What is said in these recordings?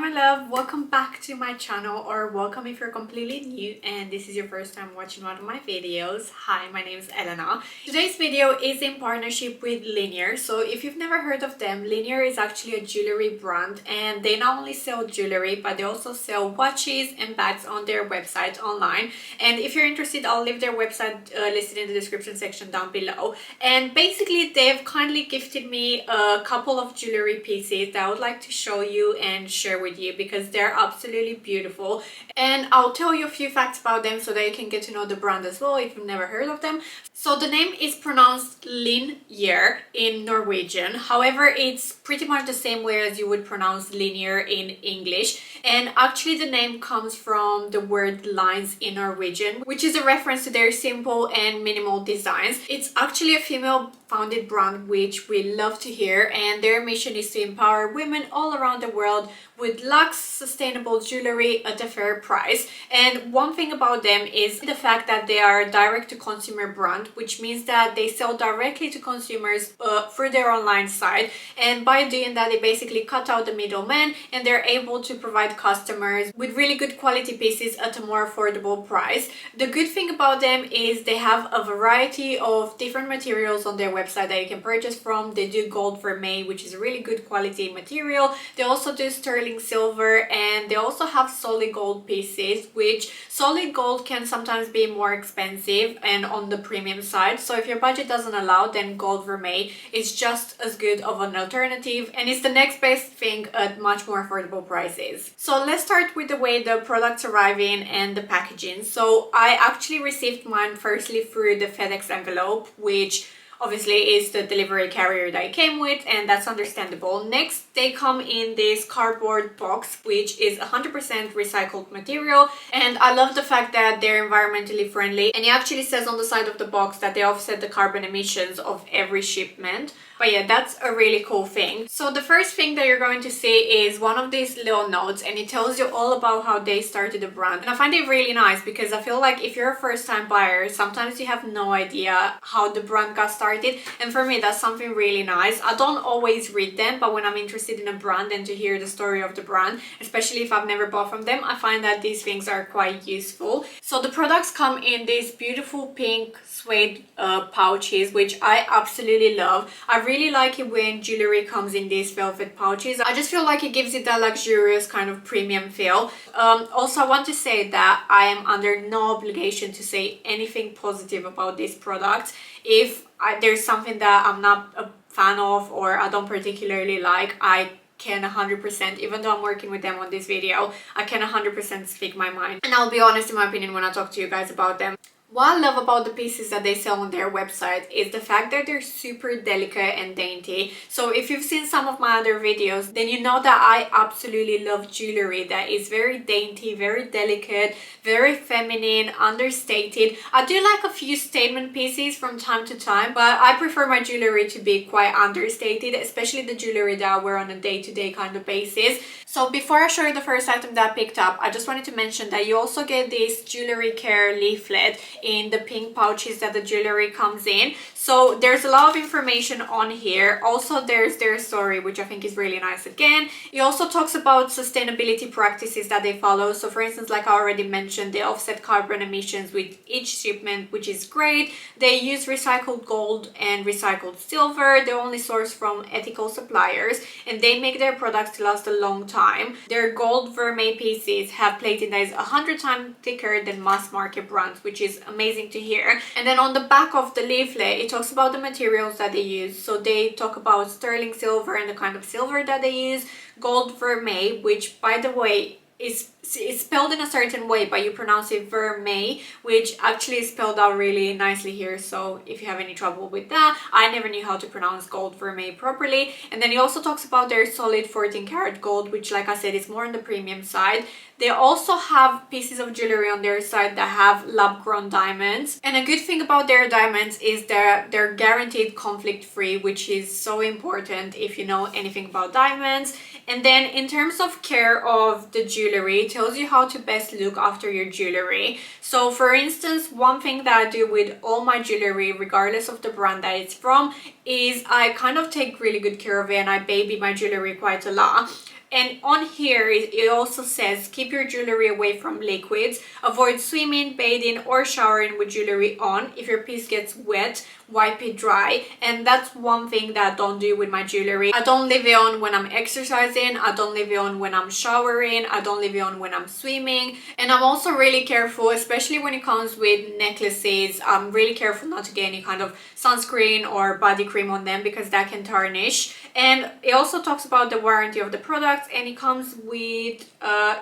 my love, welcome back to my channel, or welcome if you're completely new and this is your first time watching one of my videos. Hi, my name is Elena. Today's video is in partnership with Linjer. So if you've never heard of them, Linjer is actually a jewelry brand and they not only sell jewelry but they also sell watches and bags on their website online. And if you're interested, I'll leave their website listed in the description section down below. And basically they've kindly gifted me a couple of jewelry pieces that I would like to show you and share with you because they're absolutely beautiful. And I'll tell you a few facts about them so that you can get to know the brand as well if you've never heard of them. So the name is pronounced Linjer in Norwegian. However, it's pretty much the same way as you would pronounce linear in English. And actually the name comes from the word lines in Norwegian, which is a reference to their simple and minimal designs. It's actually a female founded brand, which we love to hear, and their mission is to empower women all around the world with luxe, sustainable jewelry at a fair price. And one thing about them is the fact that they are a direct-to-consumer brand, which means that they sell directly to consumers through their online site. And by doing that, they basically cut out the middleman and they're able to provide customers with really good quality pieces at a more affordable price. The good thing about them is they have a variety of different materials on their website that you can purchase from. They do gold vermeil, which is a really good quality material. They also do sterling silver, and they also have solid gold pieces, which solid gold can sometimes be more expensive and on the premium side. So if your budget doesn't allow, then gold vermeil is just as good of an alternative and it's the next best thing at much more affordable prices. So let's start with the way the products arrive in and the packaging. So I actually received mine firstly through the FedEx envelope, which obviously is the delivery carrier that it came with, and that's understandable. Next, they come in this cardboard box, which is 100% recycled material, and I love the fact that they're environmentally friendly, and it actually says on the side of the box that they offset the carbon emissions of every shipment. But yeah, that's a really cool thing. So the first thing that you're going to see is one of these little notes, and it tells you all about how they started the brand. And I find it really nice because I feel like if you're a first-time buyer, sometimes you have no idea how the brand got started. And for me, that's something really nice. I don't always read them, but when I'm interested in a brand and to hear the story of the brand, especially if I've never bought from them, I find that these things are quite useful. So the products come in these beautiful pink suede pouches, which I absolutely love. I really like it when jewelry comes in these velvet pouches. I just feel like it gives it that luxurious kind of premium feel. Also, I want to say that I am under no obligation to say anything positive about these products. If there's something that I'm not a fan of or I don't particularly like, I can 100%, even though I'm working with them on this video, I can 100% speak my mind. And I'll be honest in my opinion when I talk to you guys about them. What I love about the pieces that they sell on their website is the fact that they're super delicate and dainty. So if you've seen some of my other videos, then you know that I absolutely love jewelry that is very dainty, very delicate, very feminine, understated. I do like a few statement pieces from time to time, but I prefer my jewelry to be quite understated, especially the jewelry that I wear on a day-to-day kind of basis. So before I show you the first item that I picked up, I just wanted to mention that you also get this jewelry care leaflet in the pink pouches that the jewelry comes in. So there's a lot of information on here. Also, there's their story, which I think is really nice again. It also talks about sustainability practices that they follow. So for instance, like I already mentioned, they offset carbon emissions with each shipment, which is great. They use recycled gold and recycled silver. They're only sourced from ethical suppliers, and they make their products to last a long time. Their gold vermeil pieces have plating that is 100 times thicker than mass market brands, which is amazing to hear. And then on the back of the leaflet, it talks about the materials that they use. So they talk about sterling silver and the kind of silver that they use, gold vermeil, which by the way is spelled in a certain way, but you pronounce it vermeil, which actually is spelled out really nicely here. So if you have any trouble with that, I never knew how to pronounce gold vermeil properly. And then he also talks about their solid 14 karat gold, which like I said is more on the premium side. They also have pieces of jewelry on their side that have lab-grown diamonds. And a good thing about their diamonds is that they're guaranteed conflict-free, which is so important if you know anything about diamonds. And then in terms of care of the jewelry, it tells you how to best look after your jewelry. So for instance, one thing that I do with all my jewelry, regardless of the brand that it's from, is I kind of take really good care of it and I baby my jewelry quite a lot. And on here it also says keep your jewelry away from liquids, avoid swimming, bathing or showering with jewelry on. If your piece gets wet, wipe it dry. And that's one thing that I don't do with my jewelry. I don't leave it on when I'm exercising, I don't leave it on when I'm showering, I don't leave it on when I'm swimming. And I'm also really careful, especially when it comes with necklaces. I'm really careful not to get any kind of sunscreen or body cream on them because that can tarnish. And it also talks about the warranty of the products, and it comes with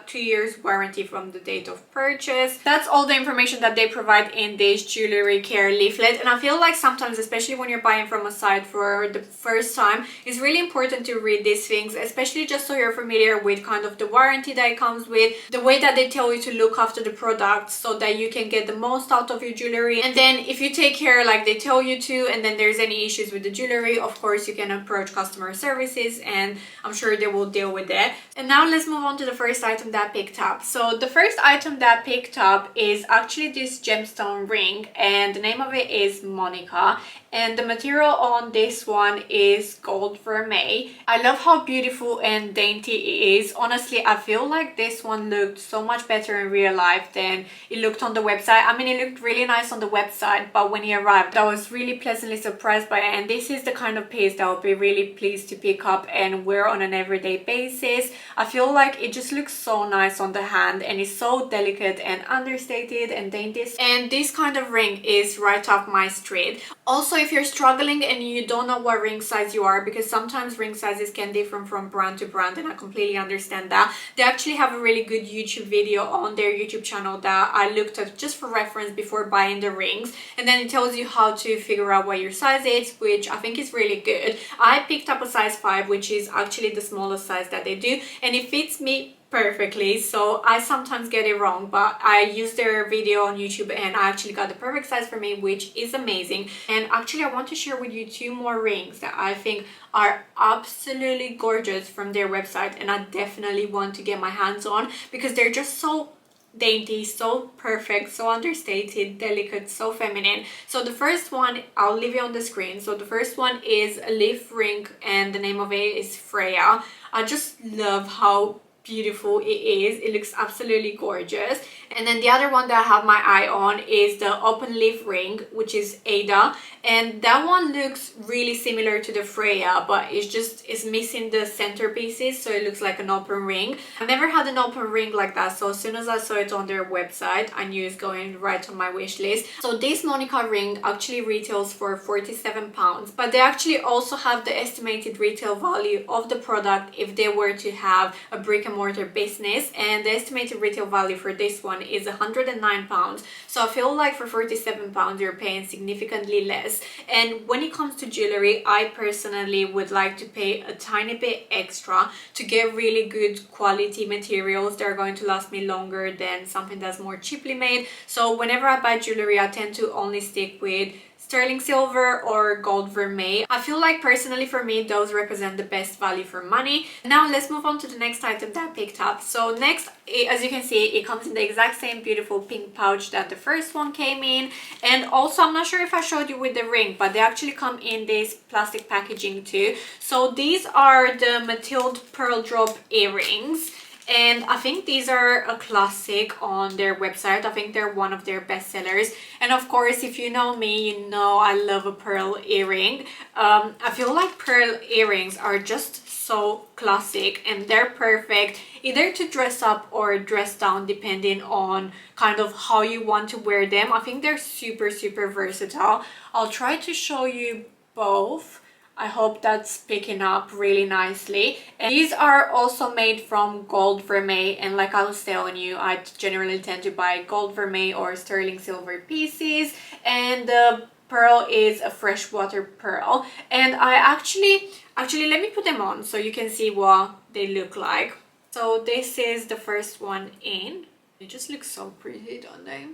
2 years warranty from the date of purchase. That's all the information that they provide in this jewelry care leaflet. And I feel like sometimes, especially when you're buying from a site for the first time, it's really important to read these things, especially just so you're familiar with kind of the warranty that it comes with, the way that they tell you to look after the product so that you can get the most out of your jewelry. And then if you take care like they tell you to, and then there's any issues with the jewelry, of course you can approach customer services and I'm sure they will deal with it. And now let's move on to the first item that I picked up. So the first item that I picked up is actually this gemstone ring, and the name of it is Monica, and the material on this one is gold vermeil. I love how beautiful and dainty it is. Honestly, I feel like this one looked so much better in real life than it looked on the website. I mean, it looked really nice on the website, but when it arrived I was really pleasantly surprised by it. And this is the kind of piece that I'll be really pleased to pick up and wear on an everyday basis. I feel like it just looks so nice on the hand and it's so delicate and understated and dainty, and this kind of ring is right up my street. Also, if you're struggling and you don't know what ring size you are, because sometimes ring sizes can differ from brand to brand, and I completely understand that, they actually have a really good YouTube video on their YouTube channel that I looked at just for reference before buying the rings, and then it tells you how to figure out what your size is, which I think is really good. I picked up a size 5, which is actually the smallest size that they do, and it fits me perfectly. So I sometimes get it wrong, but I used their video on YouTube and I actually got the perfect size for me, which is amazing. And actually I want to share with you 2 more rings that I think are absolutely gorgeous from their website, and I definitely want to get my hands on because they're just so dainty, so perfect, so understated, delicate, so feminine. So the first one, I'll leave it on the screen. So the first one is a leaf ring and the name of it is Freya. I just love how beautiful it is. It looks absolutely gorgeous. And then the other one that I have my eye on is the open leaf ring, which is Ada, and that one looks really similar to the Freya, but it's missing the centerpieces, so it looks like an open ring. I've never had an open ring like that, so as soon as I saw it on their website I knew it's going right on my wish list. So this Monica ring actually retails for £47, but they actually also have the estimated retail value of the product if they were to have a brick and mortar business, and the estimated retail value for this one is £109. So I feel like for £47 you're paying significantly less. And when it comes to jewelry, I personally would like to pay a tiny bit extra to get really good quality materials that are going to last me longer than something that's more cheaply made. So whenever I buy jewelry, I tend to only stick with sterling silver or gold vermeil. I feel like personally for me those represent the best value for money. Now let's move on to the next item that I picked up. So next, as you can see, it comes in the exact same beautiful pink pouch that the first one came in, and also I'm not sure if I showed you with the ring, but they actually come in this plastic packaging too. So these are the Mathilde pearl drop earrings, and I think these are a classic on their website. I think they're one of their best sellers, and of course if you know me, you know I love a pearl earring. I feel like pearl earrings are just so classic and they're perfect either to dress up or dress down depending on kind of how you want to wear them. I think they're super versatile. I'll try to show you both. I hope that's picking up really nicely. And these are also made from gold vermeil, and like I was telling you, I generally tend to buy gold vermeil or sterling silver pieces, and the pearl is a freshwater pearl. And I actually let me put them on so you can see what they look like. So this is the first one in. They just look so pretty, don't they?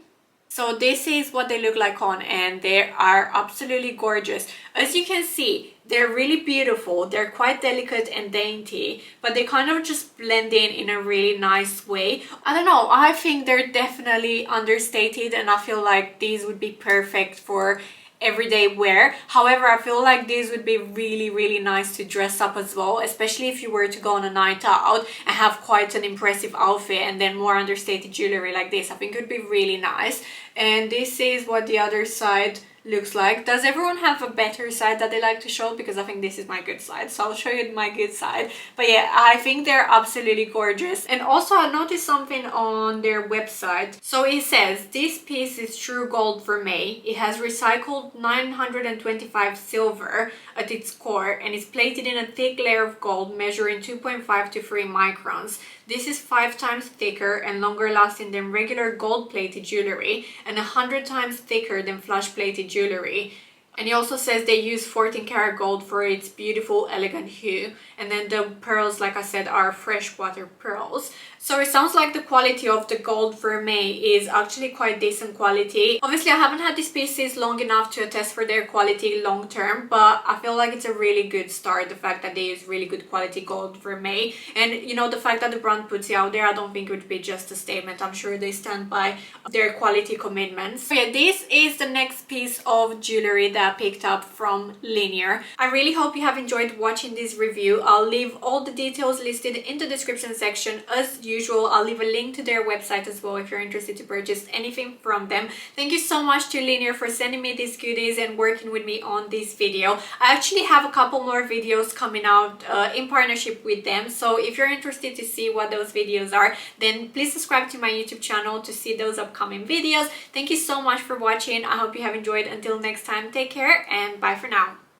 So this is what they look like on, and they are absolutely gorgeous. As you can see, they're really beautiful. They're quite delicate and dainty, but they kind of just blend in a really nice way. I don't know, I think they're definitely understated, and I feel like these would be perfect for everyday wear. However, I feel like these would be really nice to dress up as well, especially if you were to go on a night out and have quite an impressive outfit and then more understated jewelry like this. I think it would be really nice. And this is what the other side looks like. Does everyone have a better side that they like to show? Because I think this is my good side, so I'll show you my good side. But yeah, I think they're absolutely gorgeous. And also I noticed something on their website. So it says this piece is true gold vermeil. It has recycled 925 silver at its core and is plated in a thick layer of gold measuring 2.5 to 3 microns. This is 5 times thicker and longer lasting than regular gold plated jewelry and 100 times thicker than flush plated jewelry. And it also says they use 14 karat gold for its beautiful elegant hue, and then the pearls, like I said, are freshwater pearls. So it sounds like the quality of the gold vermeil is actually quite decent quality. Obviously I haven't had these pieces long enough to attest for their quality long term, but I feel like it's a really good start, the fact that they use really good quality gold vermeil. And you know, the fact that the brand puts it out there, I don't think it would be just a statement. I'm sure they stand by their quality commitments. So yeah, this is the next piece of jewelry that I picked up from Linjer. I really hope you have enjoyed watching this review. I'll leave all the details listed in the description section as usual. I'll leave a link to their website as well if you're interested to purchase anything from them. Thank you so much to Linjer for sending me these goodies and working with me on this video. I actually have a couple more videos coming out in partnership with them, so if you're interested to see what those videos are, then please subscribe to my YouTube channel to see those upcoming videos. Thank you so much for watching. I hope you have enjoyed. Until next time, take care and bye for now.